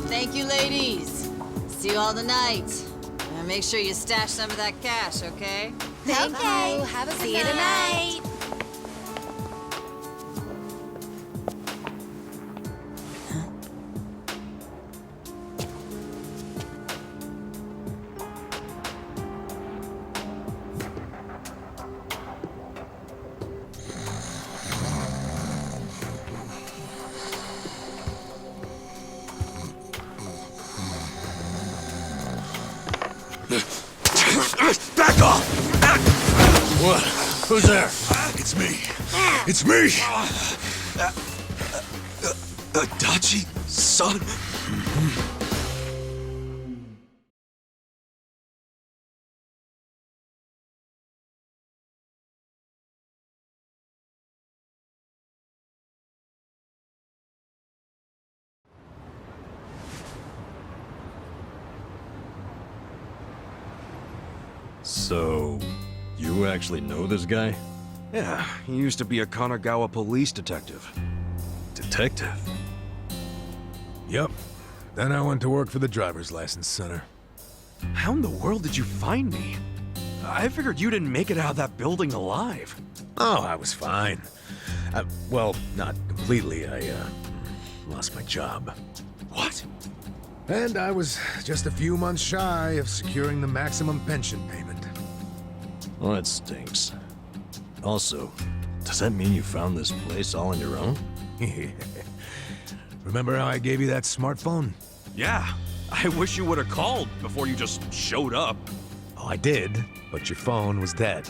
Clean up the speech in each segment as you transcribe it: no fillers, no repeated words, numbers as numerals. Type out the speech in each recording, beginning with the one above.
Thank you, ladies. See you all tonight. And make sure you stash some of that cash, okay? Thank you. Have a good night. Back off! What? Who's there? It's me. It's me! Adachi-san? So, you actually know this guy? Yeah, he used to be a Kanagawa police detective. Detective? Yep. Then I went to work for the driver's license center. How in the world did you find me? I figured you didn't make it out of that building alive. Oh, I was fine. Well, not completely. I lost my job. What? And I was just a few months shy of securing the maximum pension payment. Well, that stinks. Also, does that mean you found this place all on your own? Remember how I gave you that smartphone? Yeah, I wish you would have called before you just showed up. Oh, I did, but your phone was dead.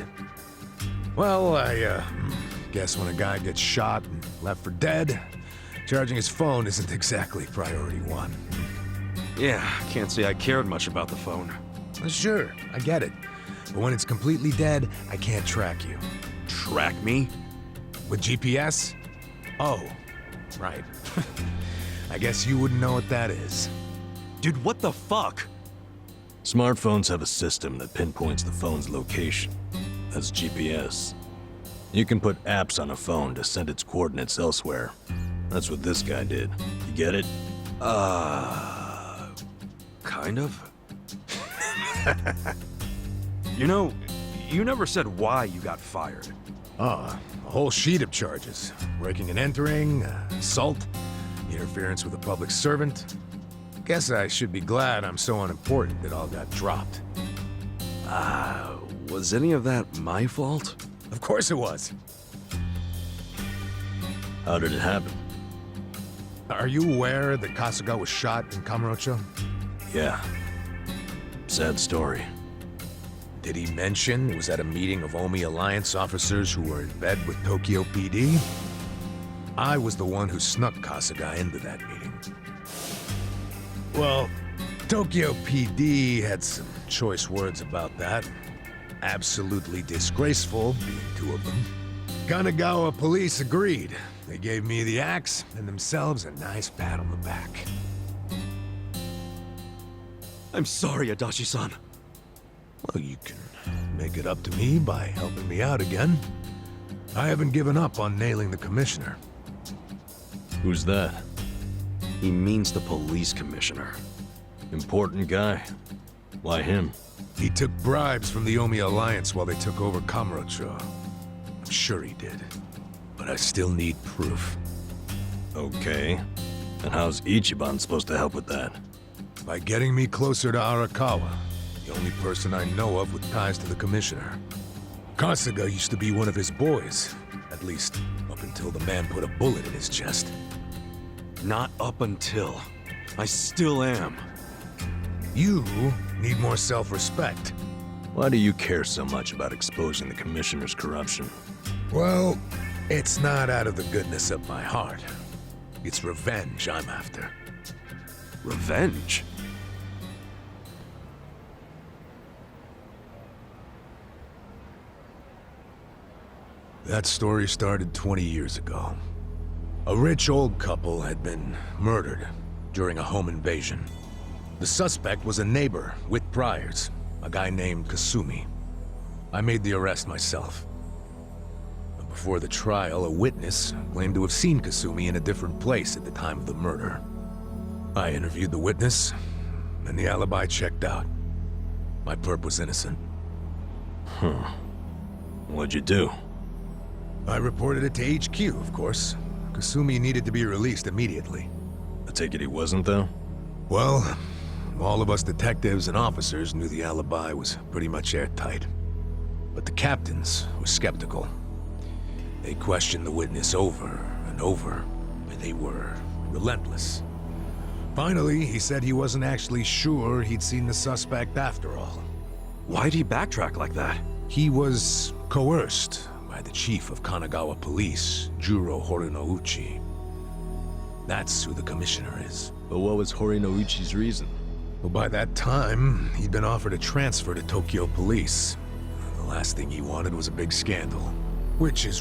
Well, I guess when a guy gets shot and left for dead, charging his phone isn't exactly priority one. Yeah, can't say I cared much about the phone. Well, sure, I get it. But when it's completely dead, I can't track you. Track me? With GPS? Oh, right. I guess you wouldn't know what that is. Dude, what the fuck? Smartphones have a system that pinpoints the phone's location. That's GPS. You can put apps on a phone to send its coordinates elsewhere. That's what this guy did. You get it? Kind of. You know, you never said why you got fired. A whole sheet of charges. Breaking and entering, assault, interference with a public servant. Guess I should be glad I'm so unimportant it all got dropped. Was any of that my fault? Of course it was. How did it happen? Are you aware that Kasuga was shot in Kamurocho? Yeah. Sad story. Did he mention it was at a meeting of Omi Alliance officers who were in bed with Tokyo PD? I was the one who snuck Kasuga into that meeting. Well, Tokyo PD had some choice words about that. Absolutely disgraceful, being two of them. Kanagawa police agreed. They gave me the axe and themselves a nice pat on the back. I'm sorry, Adachi-san. Well, you can make it up to me by helping me out again. I haven't given up on nailing the commissioner. Who's that? He means the police commissioner. Important guy. Why him? He took bribes from the Omi Alliance while they took over Kamurocho. I'm sure he did. But I still need proof. Okay. And how's Ichiban supposed to help with that? By getting me closer to Arakawa, the only person I know of with ties to the commissioner. Kasuga used to be one of his boys, at least up until the man put a bullet in his chest. Not up until. I still am. You need more self-respect. Why do you care so much about exposing the commissioner's corruption? Well, it's not out of the goodness of my heart. It's revenge I'm after. Revenge? That story started 20 years ago. A rich old couple had been murdered during a home invasion. The suspect was a neighbor with priors, a guy named Kasumi. I made the arrest myself. But before the trial, a witness claimed to have seen Kasumi in a different place at the time of the murder. I interviewed the witness, and the alibi checked out. My perp was innocent. What'd you do? I reported it to HQ, of course. Kasumi needed to be released immediately. I take it he wasn't, though? Well, all of us detectives and officers knew the alibi was pretty much airtight. But the captains were skeptical. They questioned the witness over and over, but they were relentless. Finally, he said he wasn't actually sure he'd seen the suspect after all. Why'd he backtrack like that? He was coerced by the chief of Kanagawa Police, Juro Horinouchi. That's who the commissioner is. But what was Horinouchi's reason? Well, by that time, he'd been offered a transfer to Tokyo Police. The last thing he wanted was a big scandal, which is